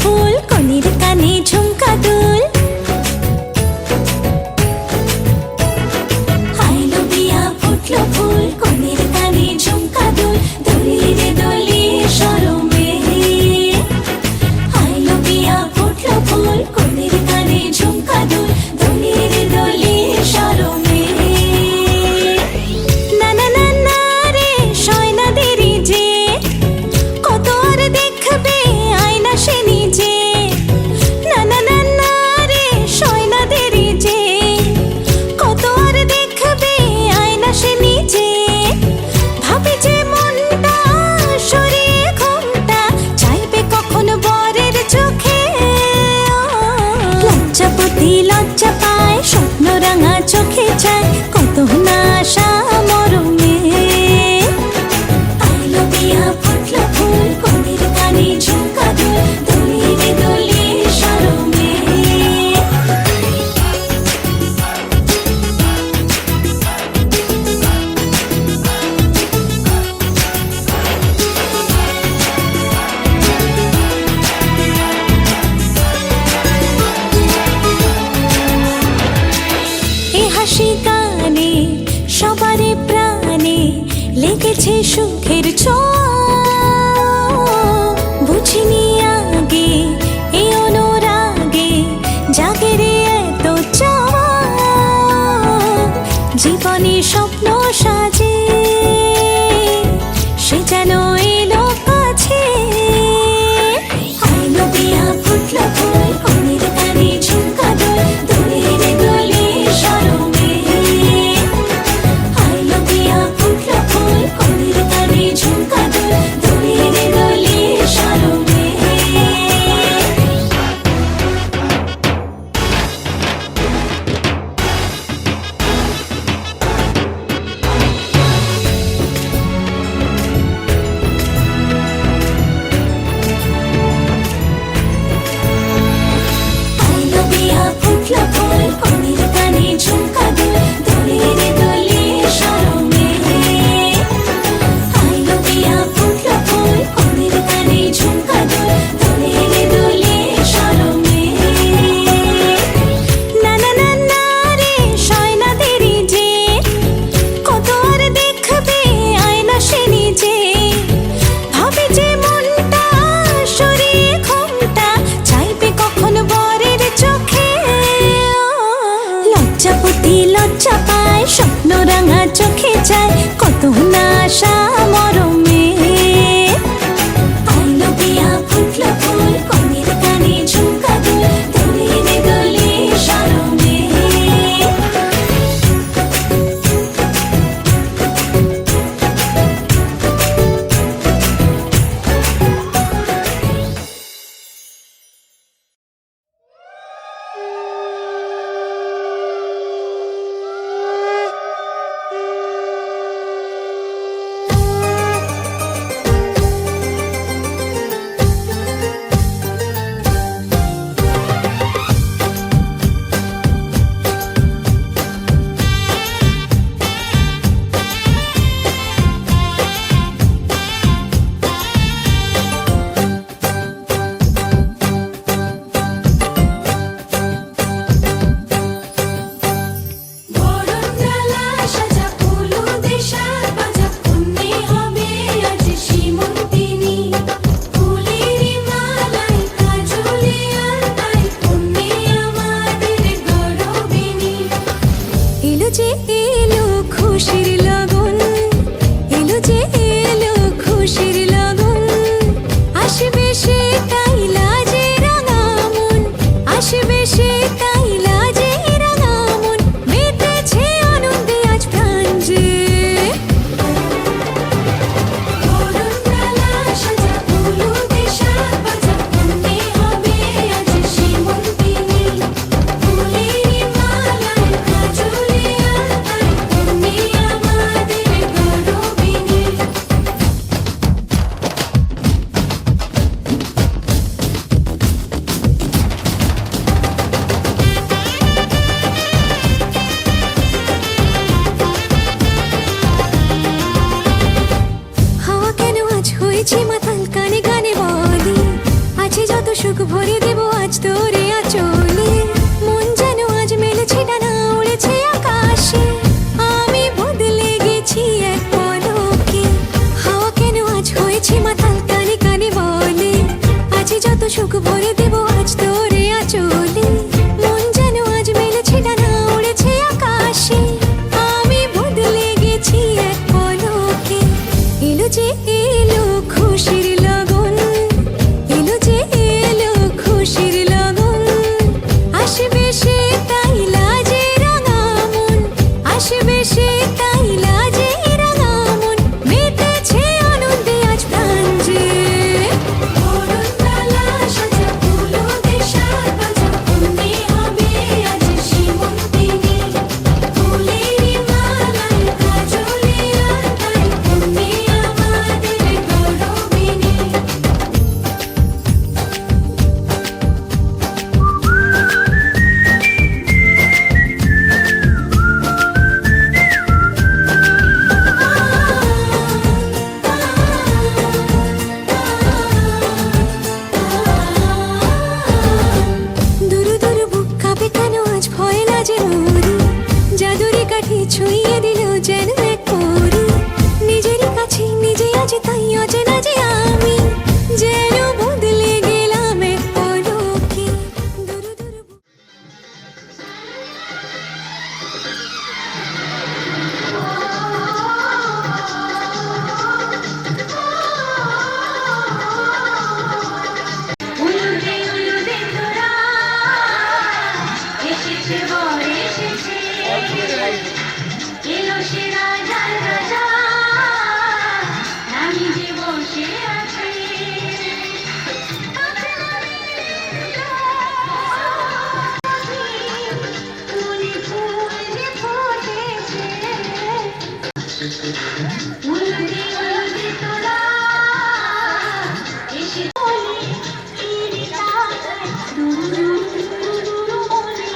ফুল কনের কানে ঝুমকা দুল। আইলো বিয়া ফুটলো ফুল কনের কানে ঝুমকা দুল, দোলিয়ে রে দোলিয়ে শরমে। আইলো বিয়া ফুটলো ফুল কনের কানে ঝুমকা দুল, দোলিয়ে রে দোলিয়ে শরমে। না না না না রে শয়না দেরি যে, কত আর দেখবে আয়না সে নিজে। না না না না রে শয়না দেরি যে, কত আর দেখবে আয়না সে নিজে। ভাবে যে মনটা সরিয়ে ঘুমটা, চাইবে কখন বরের চোখে। লজ্জাপতি লজ্জা পায়, স্বপ্ন রাঙা চোখে চায়, কত না আশা মরমে। আইলো বিয়া ফুটলো ফুল কনের কানে ঝুমকা দুল, দোলিয়ে রে দোলিয়ে শরমে। এ হাসি গানে সবারে প্রাণে লেগেছে সুখের ছোঁয়া। বুঝিনি আগে এই অনুরাগে জাগে রে এত চাওয়া। জীবনে স্বপ্ন সাজে সে যেন এলো কাছে। আইলো বিয়া ফুটলো ফুল কনের কানে ঝুমকা দুল, দোলিয়ে রে দোলিয়ে শরমে। আইলো বিয়া ফুটলো ফুল কনের কানে ঝুমকা দুল, দোলিয়ে রে দোলিয়ে শরমে। আইলো বিয়া ফুটলো ফুল কনের কানে ঝুমকা দুল, দোলিয়ে রে দোলিয়ে শরমে। আইলো বিয়া ফুটলো ফুল কনের কানে ঝুমকা দুল, দোলিয়ে রে দোলিয়ে শরমে। না না না না রে শয়না দেরি যে, কত আর দেখবে আয়না সে নিজে। ভাবে যে মনটা সরিয়ে ঘুমটা, চাইবে কখন বরের চোখে। লজ্জাপতি লজ্জা পায়, স্বপ্ন রাঙা চোখে চায়, কত না আশা মরমে। আইলো বিয়া ফুটলো ফুল কনের কানে ঝুমকা দুল, দোলিয়ে রে দোলিয়ে শরমে। বরণডালা সাজা ফুলুদে সাজ বাজা, পুণ্যে হবে আজ সীমন্তিনী। ফুলের মালায় কাজলে আলতায়, পুণ্যে আমাদের গৌরবিনী। এলো যে এলো খুশির লগন, এলো যে এলো খুশির লগন। আসবে সে তাই লাজে রাঙা মন, আসবে সে তাই লাজে রাঙা মন। মেতেছে আনন্দে আজ প্রাণ যে। বরণডালা সাজা ফুলুদে সাজ বাজা, পুণ্যে হবে আজ সীমন্তিনী। ফুলের মালায় কাজলে আলতায়, পুণ্যে আমাদের গৌরবিনী। হাওয়া কেন আজ হয়েছে মাতাল, কানে কানে বলি আছে যত সুখ ভরে সুখ ভরে দেব আজ তোরে আঁচলে মন যেন আজ মেলেছে ডানা উড়েছে আকাশে আমি বদলে গেছি এক পলকে এলো যে এলো খুশির লগন এলো যে এলো খুশির লগন আসবে সে তাই লাজে রাঙা মন আসবে সে তাই লাজে রাঙা মন মেতেছে আনন্দে আজ প্রাণ যে বরণডালা সাজা ফুলো দেশার বাজা বন্দি হবে আজ সীমন্তিনী ফুলেরই মালায় কাজলের আলতায় বন্দি আমাদের গৌরবিনী দুরু দুরু বুক কাঁপে কেন আজ ভয় লাজে মরি জাদুরি কাঠি ছুঁয়ে দিল যেন এক পরি নিজেরই কাছে নিজে আজ তাই অচেনা যে আমি যেন বদলে গেলাম এক পলকে দুরু দুরু বুক উলুদে উলুদে তোরা এসেছে বর এসেছে এলো সে রাজার রাজা রানী যে বসে আছে মনে ফুল যে ফুটেছে উলুদে উলুদে তোরা এসে বলে ফিরে তাকায় দুরু দুরু দুরু বলে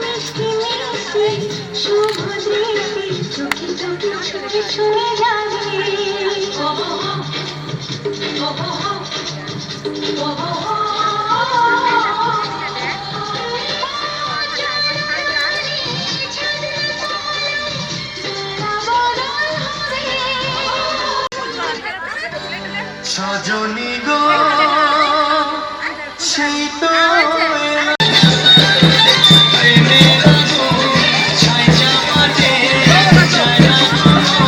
মিষ্টি মিষ্টি শুভ দৃষ্টি চোখে চোখে ছুঁয়ে ছুঁয়ে যাবে সজনী গো সেই তো এলো প্রেমের আগুন ছাই চাপাতে যায় না কোনোদিন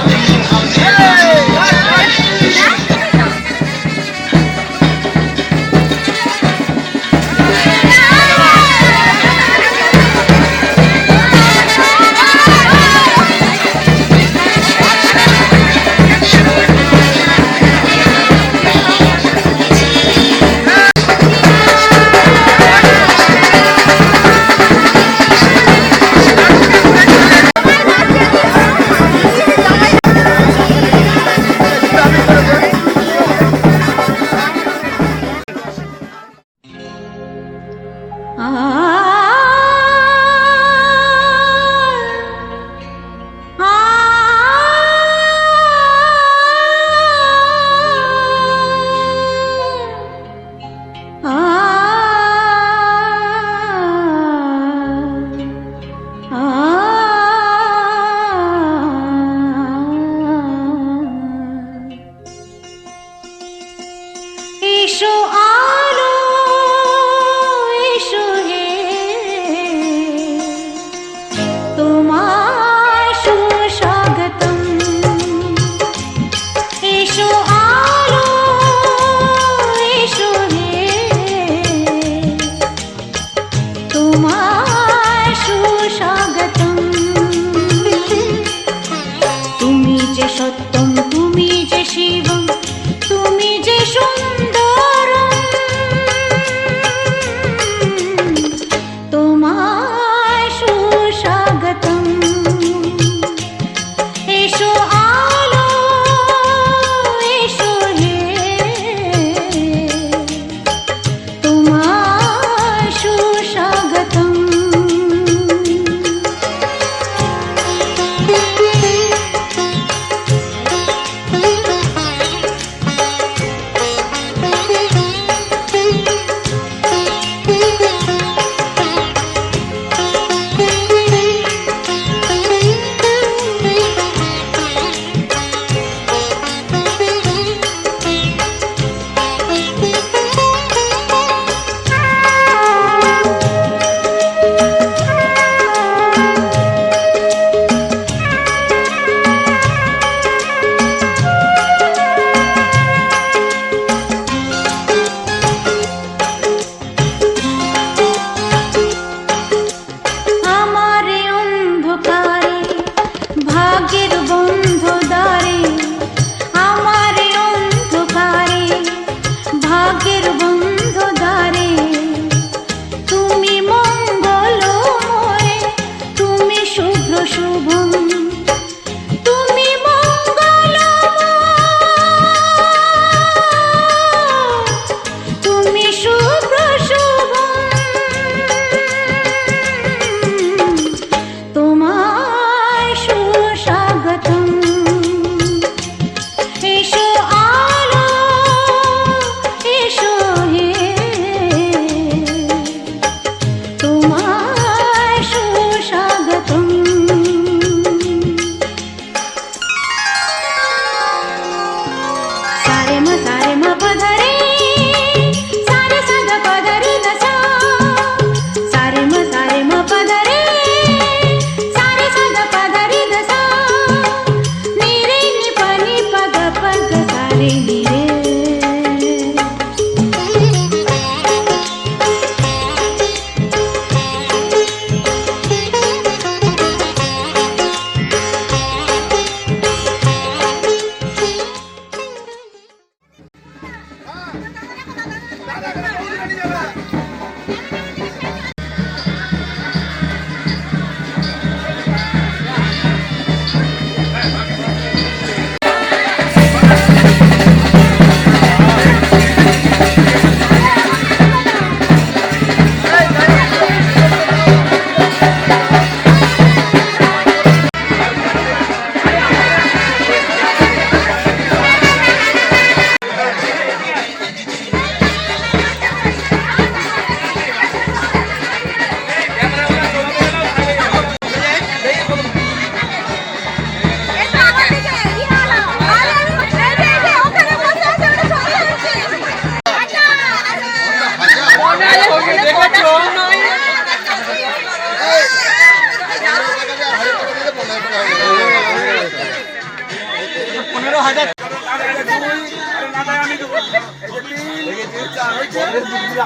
15,000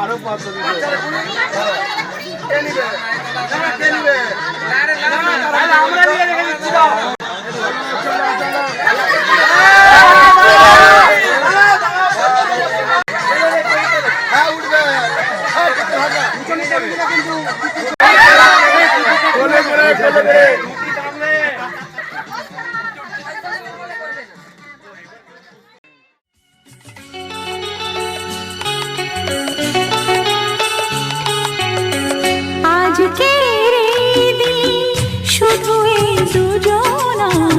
আরো 500 আমরা নিয়ে রেখে দিচ্ছি দাও হ্যাঁ উঠবে আজকের এই দিন শুধু এই দুজনার,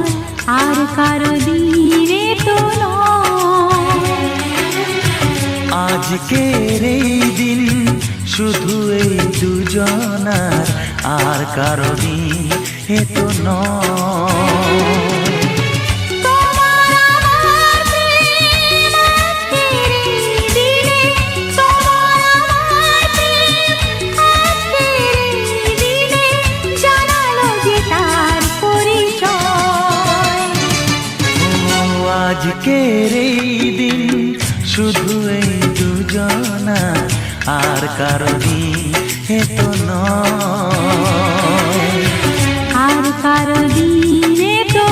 আর কারো দিনে তো নয়। আজকের এই দিন শুধু এই দুজনার, আর কারো দিন এ তো নয়। আজকের এই দিন শুধু এই দুজনা, আর কারো দিন এ তো নয়। আর কারো দিনে তো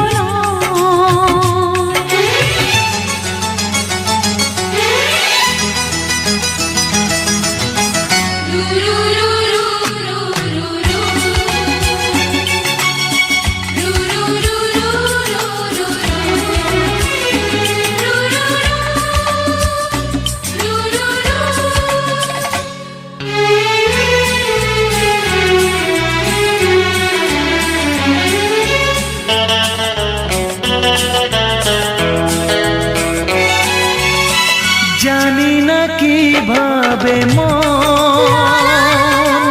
জানি না কিভাবে মন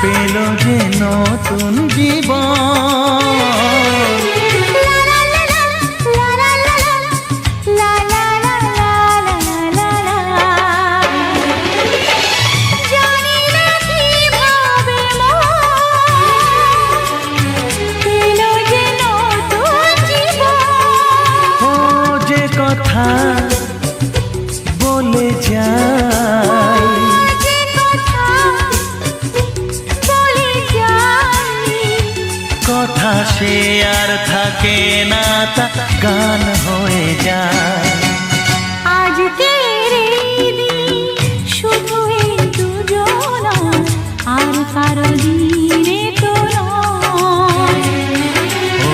পেল যে নতুন জীবন। ও যে কথা বলে যাই, কথা সে আর থাকে না, তা গান হয়ে যায়। আজকের এই দিন শুধু এই দুজনার, আর কারো দিনে তো নয়। ও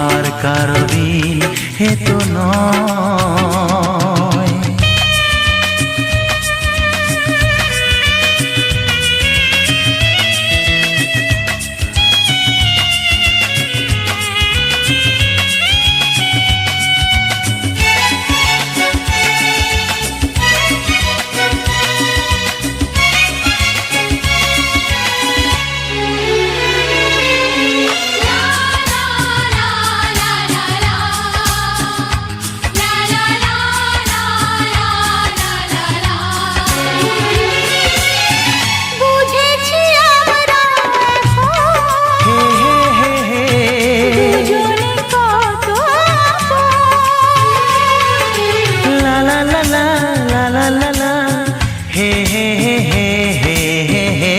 আর কারো দিন এ তো নয়। বুঝেছি আমরা এখন দুজনে কত আপন। লা লা লা লা লা লা লা লা হে হে হে হে হে হে হে।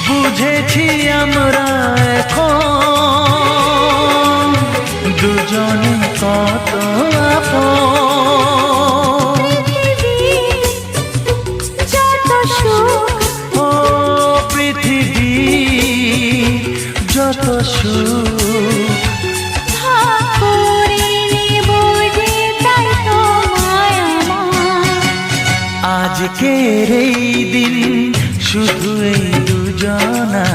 বুঝেছি আমরা এখন দুজনে কত আপন। যত সুখ ও পৃথিবী যত সুখ ভাগ করে নেব যে, তাই তো মায়া আমার। আজকের এই দিন শুধু এই দুজনা,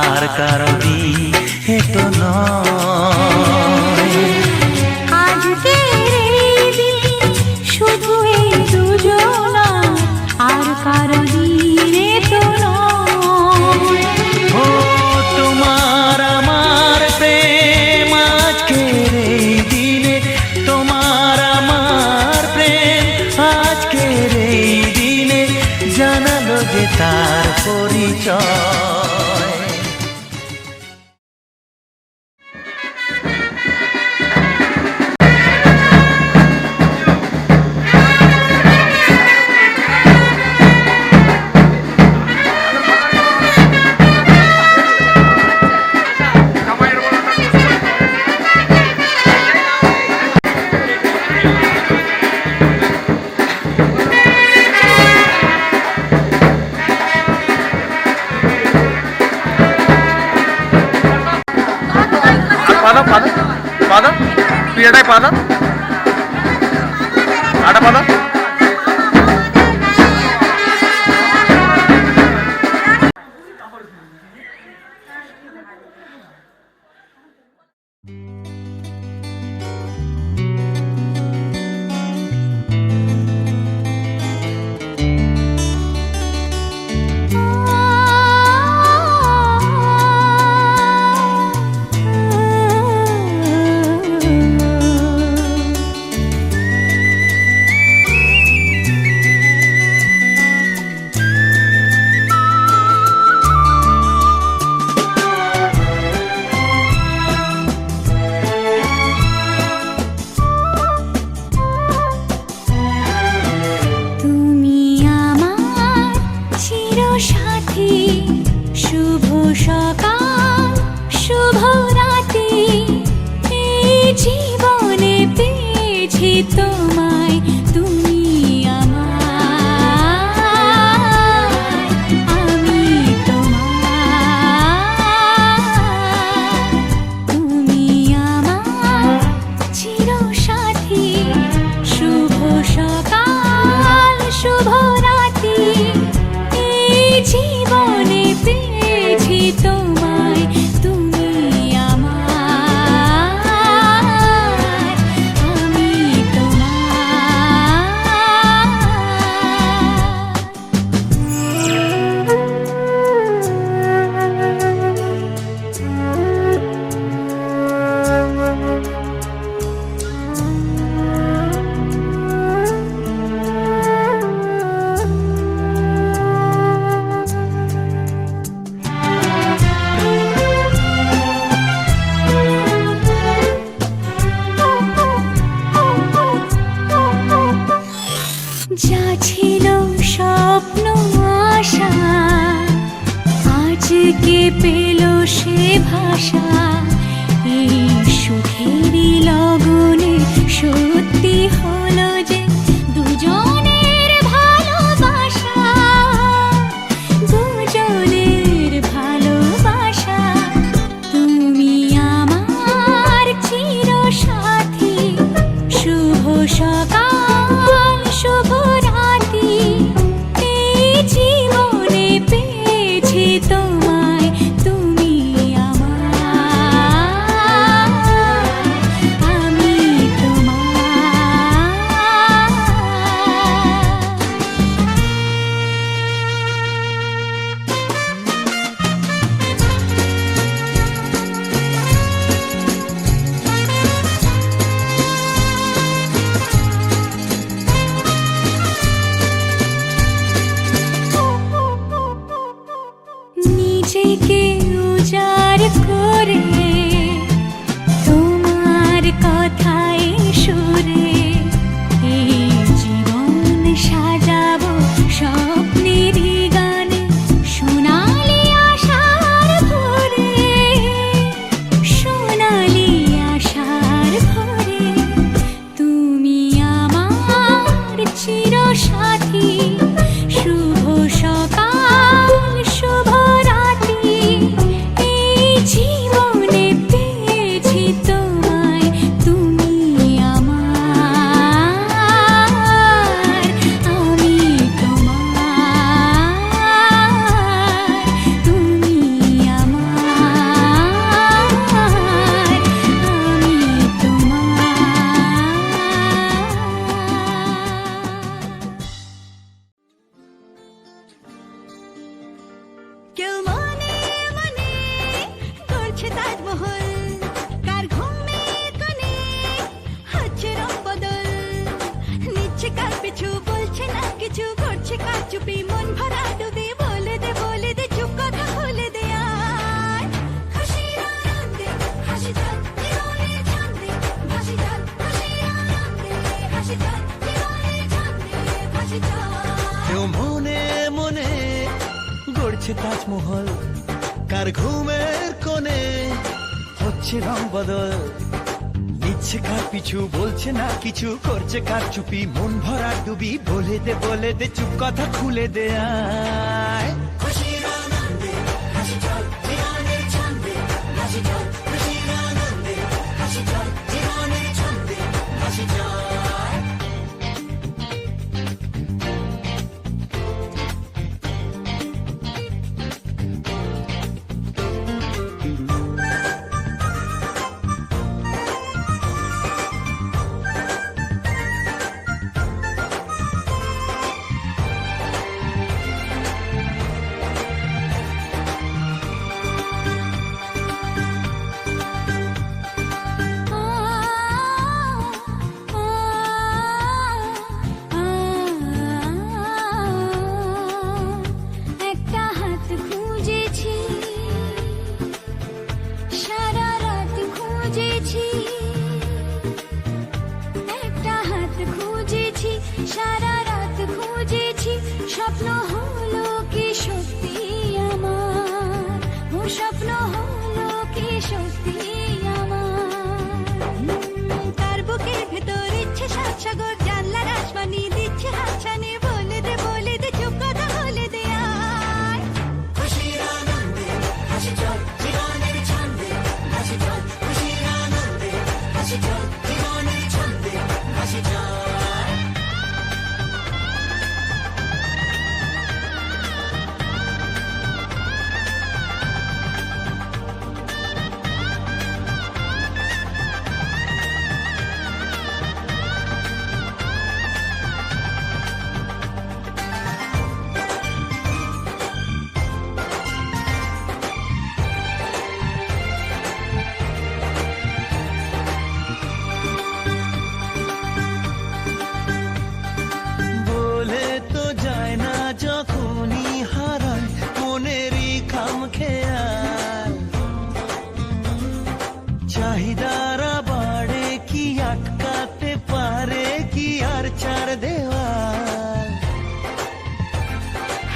আর কারো দিন এ তো নয়। আজকের এই দিন শুধু এই দুজনার, আর কারো দিনে তো নয়। ও তোমার আমার প্রেম আজকের এই দিনে, তোমার আমার প্রেম আজকের এই দিনে জানালো যে তার পরিচয়। পিঠাটাই পা দাও, আটা পা দাও। তুমি আমার চিরসাথী, শুভ সকাল শুভ রাতি, এই জীবনে পেয়েছি তোমায়, তুমি আমার, আমি তোমার, তুমি আমার চিরসাথী, শুভ সকাল শুভ রাতি, এই জীবনে পেয়েছি তোমায়, তুমি আমার, আমি যা ছিল স্বপ্ন আশা, আজকে পেল সে ভাষা, এই সুখেরই লগনে সত্যি হলো যে দুজনের ভালোবাসা, দুজনের ভালোবাসা, তুমি আমার চিরসাথী, শুভ সকাল শুভ রাতি, এই জীবনে পেয়েছি তোমায়, তুমি আমার, আমি নিজেকে উজাড় করে তোমার কথায় সুরে, এই জীবন সাজাবো স্বপ্নেরই গানে, সোনালি আশার ভোরে, সোনালি আশার ভোরে, তুমি আমার চিরসাথী, শুভ সকাল শুভ রাতি, এই জীবনে পেয়েছি তোমায়, তুমি আমার, আমি তোমার, তুমি আমার, আমি তোমার। কেউ মনে মনে করছে তাজমহল, কার ঘুমের কোণে হচ্ছে রং বদল, নিচ্ছে কার পিছু বলছে না কিছু, করছে কার চুপি, মন ভরা ডুবি, বলে দে চুপ কথা খুলে দে আর, খুশির আনন্দে হাসি যাক জীবনের ছন্দে ভাসি যাক, খুশির আনন্দে হাসি যাক জীবনের ছন্দে ভাসি যাক। কেউ মনে মনে গড়ছে তাজমহল, কার ঘুমের কোণে হচ্ছে রং বদল, নিচ্ছে কার পিছু বলছে না কিছু, করছে কার চুপি, মন ভরা ডুবি, বলে দে চুপ কথা খুলে দে আয়, খুশির আনন্দে হাসি চল জীবনের ছন্দে ভাসি চল, খুশির আনন্দে হাসি চল জীবনের ছন্দে খুঁজেছি, একটা হাত খুঁজেছি, সারা রাত খুঁজেছি, স্বপ্ন হলো কি সত্যি আমার, ও স্বপ্ন হলো কি সত্যি আমার। তার বুকের ভেতর ইচ্ছে সাত সাগর, জানলার আসমানি দিচ্ছে হাতছানি, বলে দে চুপ কথা বলে দে আয়। খুশির আনন্দে হাসি চল জীবনের ছন্দে, হাসি চল খুশির আনন্দে হাসি চল জীবনের ছন্দে, হাসি চল। বলে তো যায় না যখনই হারায় মনেরই খাম খেয়াল, চাহিদারা বাড়ে কি আটকাতে পারে কি আর চার দেওয়াল।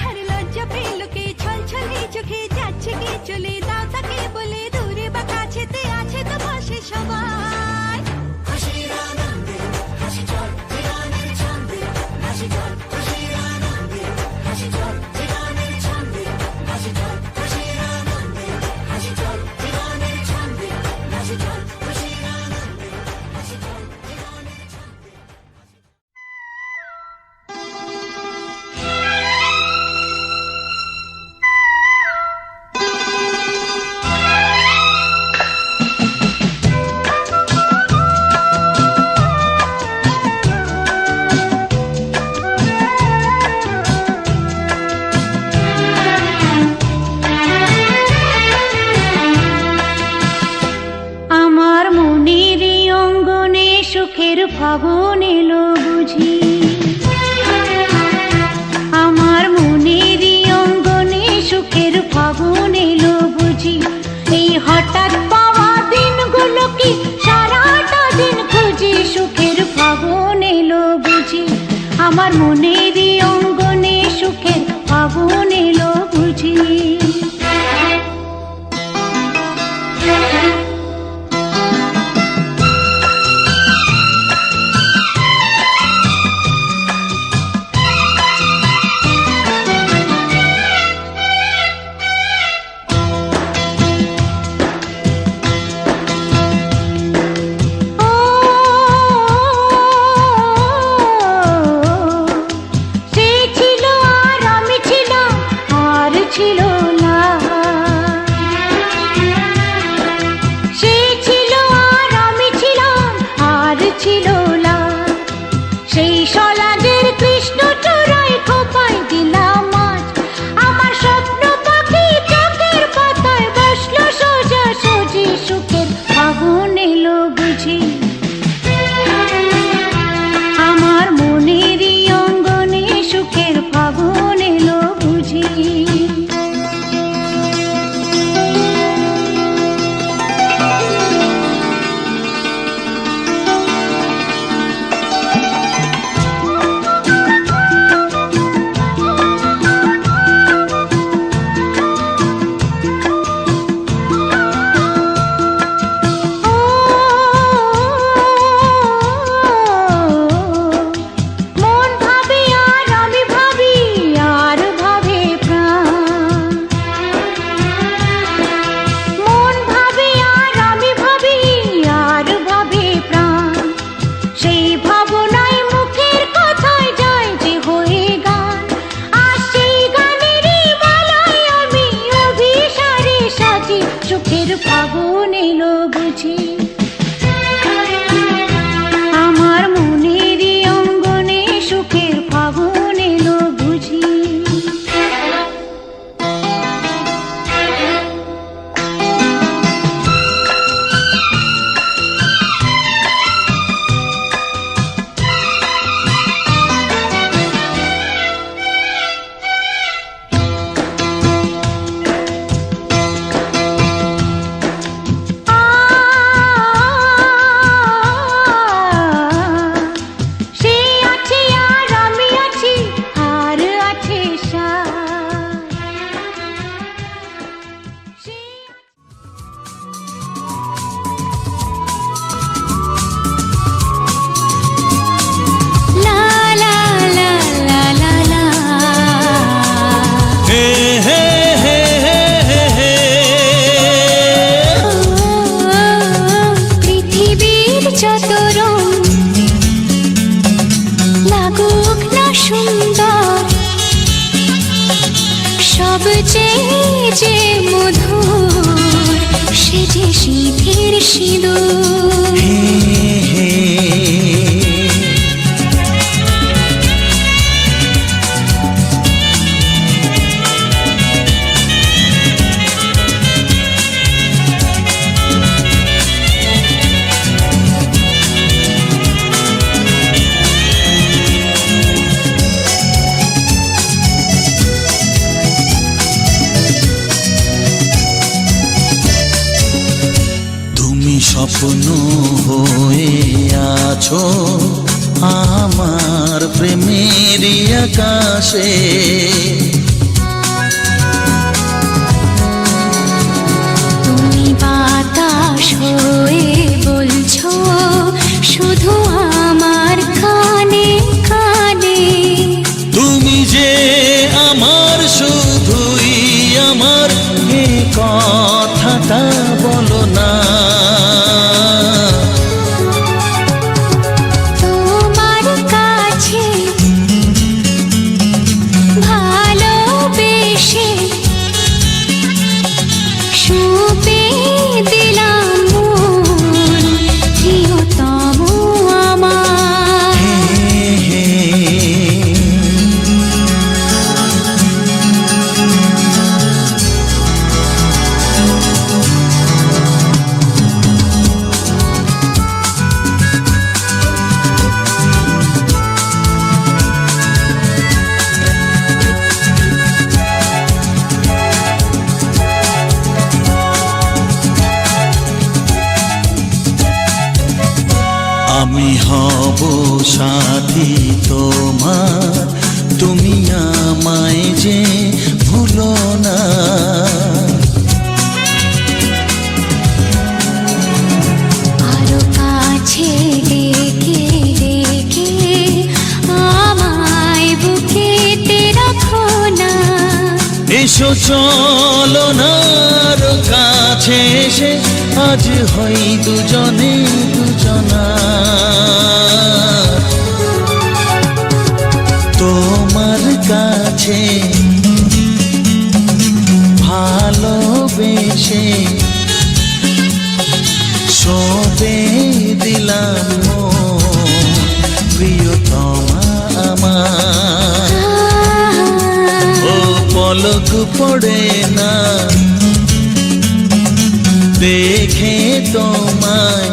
আর লজ্জা পেল কে ছল ছলে চোখে যাচ্ছে কে চলে, দাও তাকে বলে দূরে বা কাছেতে আছে তো পাশে সবাই। খুশির আনন্দে হাসি চল জীবনের ছন্দে, হাসি চল খুশির আনন্দে হাসি চল জীবনের ছন্দে, হাসি চল খুশির আনন্দে হাসি চল জীবনের ছন্দে, হাসি চল খুশির আনন্দে হাসি চল জীবনের ছন্দে। আমার মনের অঙ্গনে সুখের ফাগুন এলো বুঝি, আমার মনের অঙ্গনে সুখের ফাগুন এলো বুঝি, এই হঠাৎ পাওয়া দিনগুলো কি সারাটা দিন খুঁজি, সুখের ফাগুন এলো বুঝি, আমার মনের অঙ্গনে সুখের ফাগুন এলো বুঝি। সে ছিল আর আমি ছিলাম, আর ছিল না, সে ছিল আর আমি ছিলাম, আর ছিল না, সেই সলাজের কৃষ্ণ চূড়ায় খোপায় দিলাম আজ, আমার স্বপ্ন পাখি চোখের পাতায় বসলো সোজা সোজি, সুখের ফাগুন এলো বুঝি, আমার মনের অঙ্গনে সুখের ফাগুন এলো বুঝি। মন ভাবে আর আমি ভাবি, আর ভাবে প্রাণ, মন ভাবে আর আমি ভাবি, আর ভাবে প্রাণ, সেই ভাবনায় মুখের কথায় যায় যে হয়ে গান, আর সেই গানেরই মালায় আমি অভিসারে সাজি, সুখের ফাগুন এলো বুঝি, আমার মনের অঙ্গনে সুখের ফাগুন এলো বুঝি। আ সিঁদুর। হে হে স্বপ্ন হয়ে আছো আমার প্রেমের আকাশে, তুমি বাতাস হয়ে বলছো শুধু আমার কানে কানে, তুমি যে আমার শুধুই আমার, এ কথাটা বলো না। আমি হব সাথী তোমার, তুমি আমায় যে ভুলো না। আরো কাছে ডেকে ডেকে আমায় বুকেতে রাখো না। এসো চলো না আরো কাছে এসে আজ হই দুজনে দুজনা। তোমার কাছে ভালোবেসে সবে দিলাম প্রিয়তমা আমার। ও পলক পড়ে না দেখে তোমায়,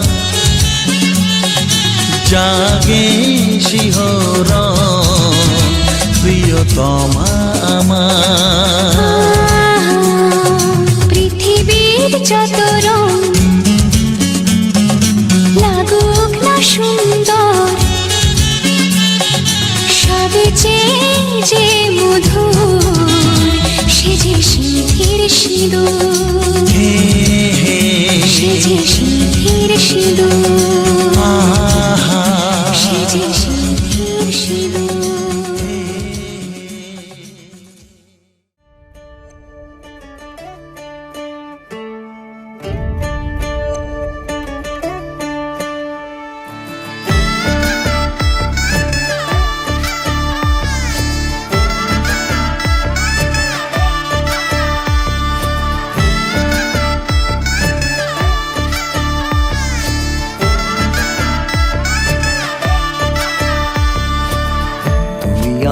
জাগে শিহরণ প্রিয়তমা আমার। পৃথিবীর যত রং লাগুক না সুন্দর, সবে যে মধুর সে যে সিঁথির সিঁদুর, সে যে সিঁথির সিঁদুর, সে যে সিঁথির সিঁদুর।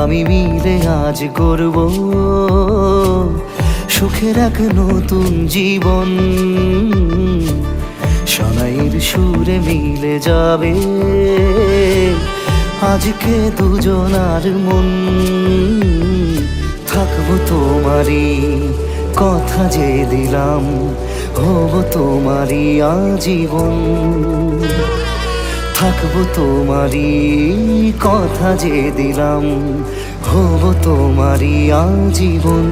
আমি মিলে আজ গড়ব সুখের এক নতুন জীবন, শোনাইয়ের সুরে মিলে যাবে আজকে দুজনার মন। থাকবো তোমারই কথা যে দিলাম, হব তোমারই আজীবন। থাকবো তোমারই কথা যে দিলাম, হব তোমারই আজীবন।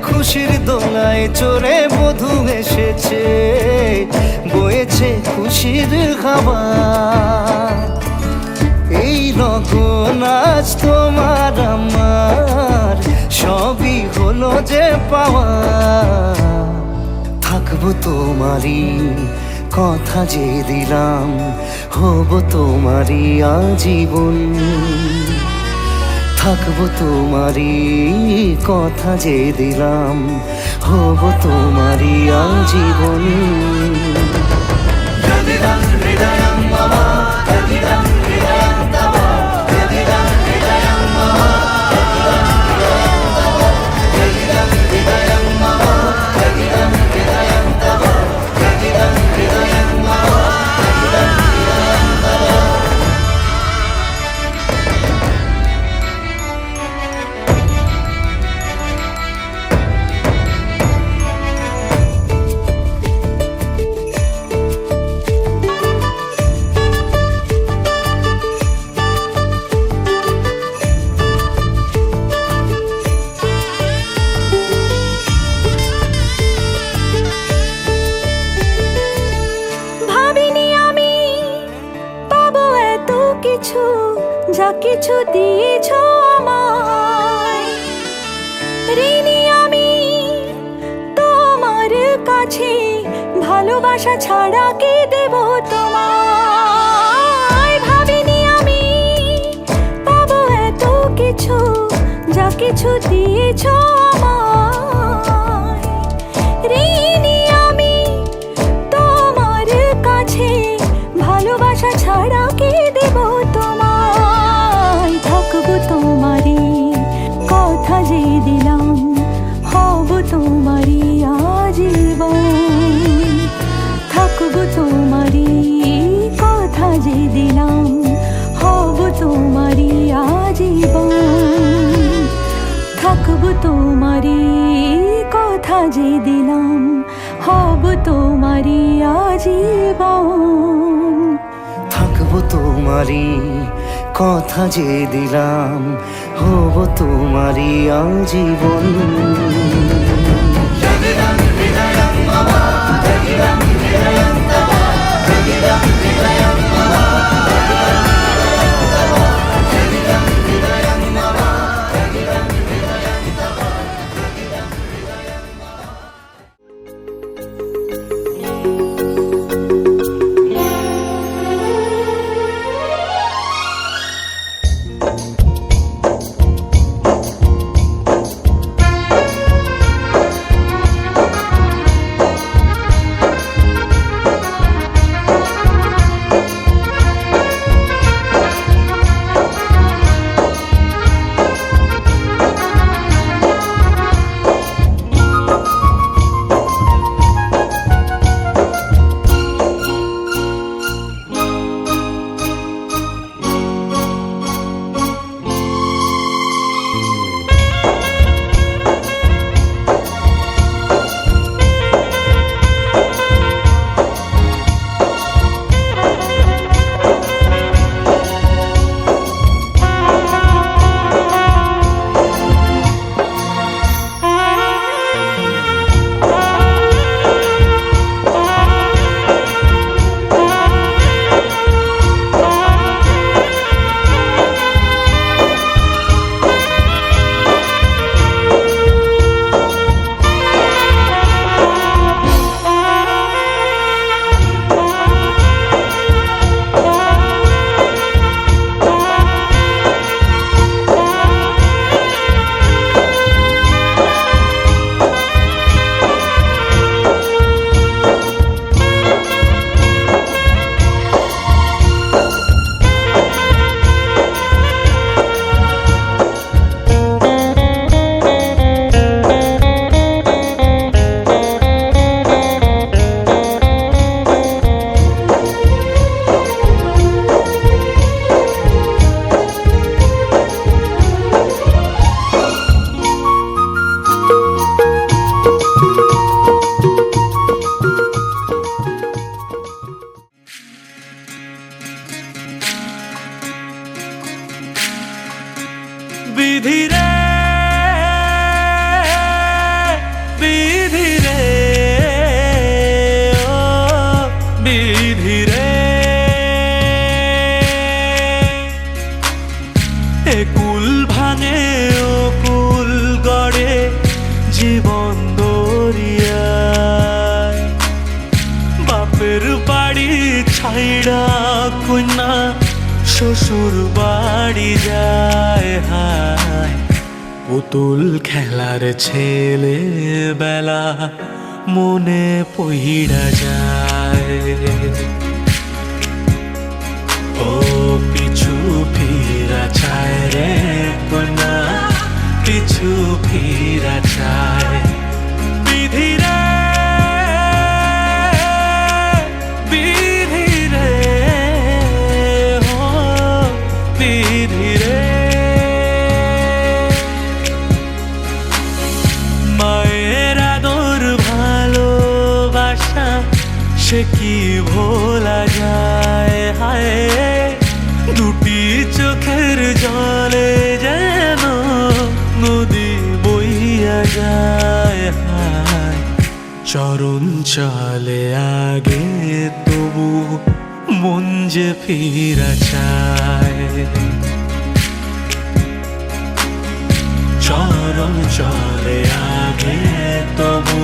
খুশির দোলায় চড়ে মধু খুশির খাবার। এই রকম আজ তোমার আমার সবই হলো যে পাওয়া। থাকবো তোমারই কথা যে দিলাম, হব তোমারই আজীবন। থাকবো তোমারই কথা যে দিলাম, হব তোমারই আজীবন। ভাবিনি আমি পাবো এত কিছু, যা কিছু দিয়েছ আমায়। ঋণী আমি তোমার কাছে, ভালোবাসা ছাড়া কি দেব তোমায়। ভাবিনি আমি পাবো এত কিছু, যা কিছু দিয়েছ আমায়। ঋণী আমি তোমার কাছে, ভালোবাসা ছাড়া কি দেব তোমায়। থাকবো তোমারই কথা যে দিলাম, হব তোমারই আজীবন। থাকবো তোমারই কথা যে দিলাম, হব তোমারই আজীবন। থাকবো তোমারই কথা যে দিলাম, হব তোমারই আজীবন। থাকবো তোমারই কথা যে দিলাম, হব তোমারই আজীবন। বিধি রে বিধি রে ও বিধি ছাইড়া কন্যা শ্বশুর বাড়ি যায় হায় পুতুল খেলার ছেলে বেলা মনে পইড়া যায় ও পিছু ফিরা চায় রে কন্যা পিছু ফিরা চায় বিধি রে বিধি রে ও বিধি রে মায়ের আদর ভালোবাসা সে কি ভোলা যায় হায় দুটি চোখের জলে যেন নদী বইয়া যায় হায় চরণ চলে আগে তবু মন যে ফিরা চায় চরণ চলে আগে তবু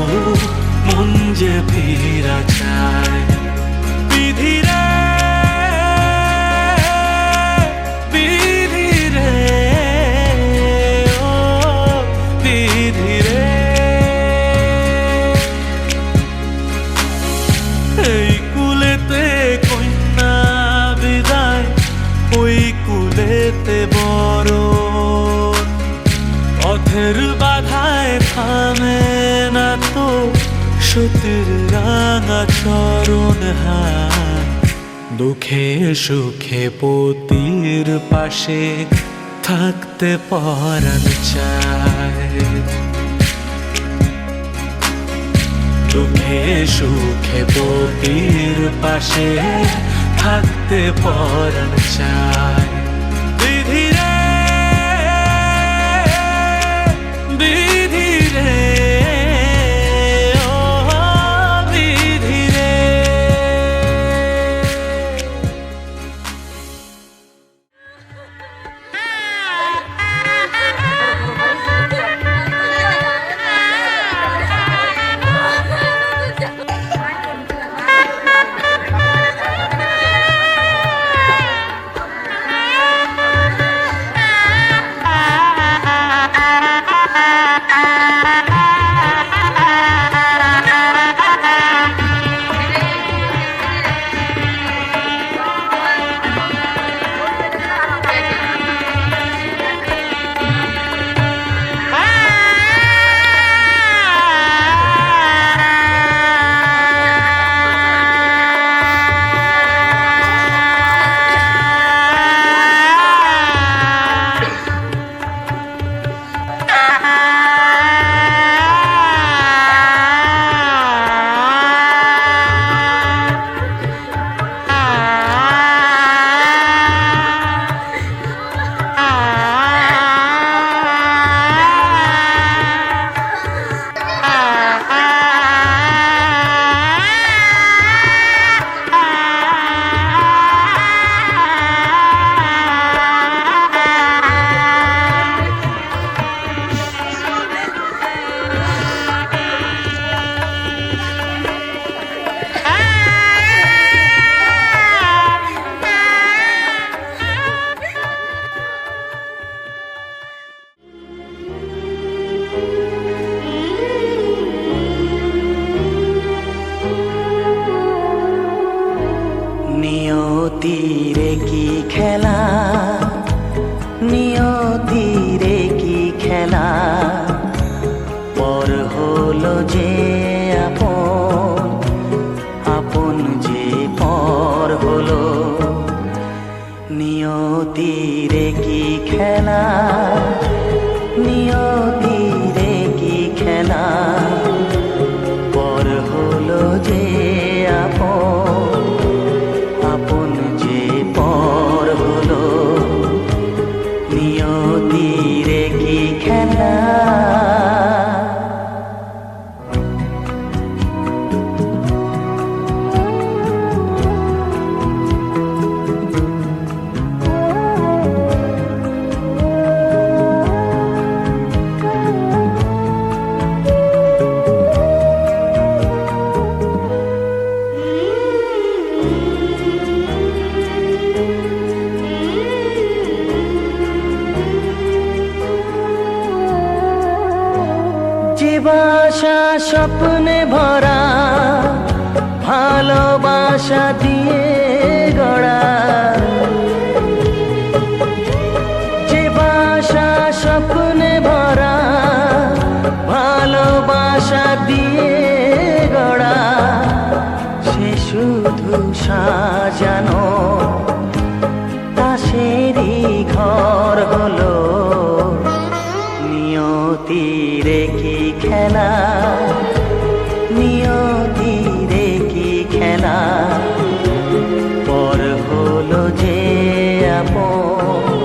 মন যে ফিরা চায় বিধি রে বিধি রে ও বিধি রে এই কুলেতে কন্যা বিদায় ওই কুলেতে বড় পথের বাধায় থামে না তো সতীর রাঙা চরণ হায় দুঃখে সুখে পতির পাশে থাকতে পরাণ চায় দুঃখে সুখে পতির পাশে থাকতে পরাণ চায় বিধি রে বিধি রে ও বিধি রে নিয়তিরে কি খেলা নিয়তিরে কি খেলা পর হলো যে আপন আপন যে পর হলো নিয়তিরে কি খেলা নিয়তিরে কি খেলা পর হলো যে আপন আপন যে পর হলো নিয়তিরে কি খেলা স্বপ্নে ভরা ভালোবাসা দিয়ে গড়া, যে বাসা স্বপ্নে ভরা ভালোবাসা দিয়ে গড়া, সে শুধু সাজানো তাসেরই ঘর হলো। নিয়তির কি খেলা, নিয়তির কি খেলা, পর হলো যে আপন,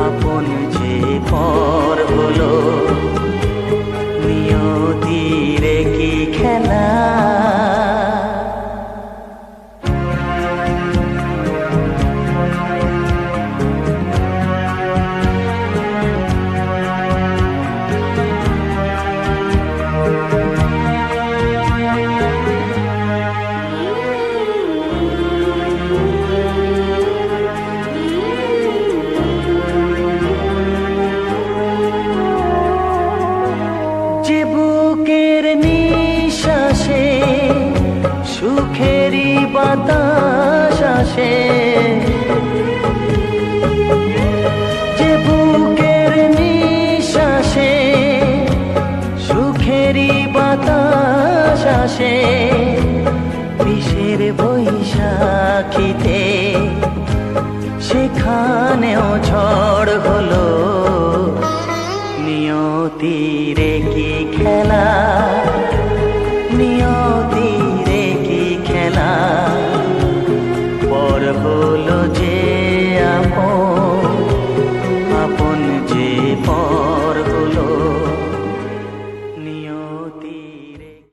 আপন যে পর হলো। নিয়তির কি খেলা। যে বুকের নিঃশ্বাসে সুখেরই বাতাস আসে, যে বুকের নিঃশ্বাসে সুখেরই বাতাস আসে, বিষের বৈশাখীতে সেখানেও ঝড় হলো। নিয়তির কি খেলা, নিয়তির কি খেলা, পর হলো যে আপন, আপন যে পর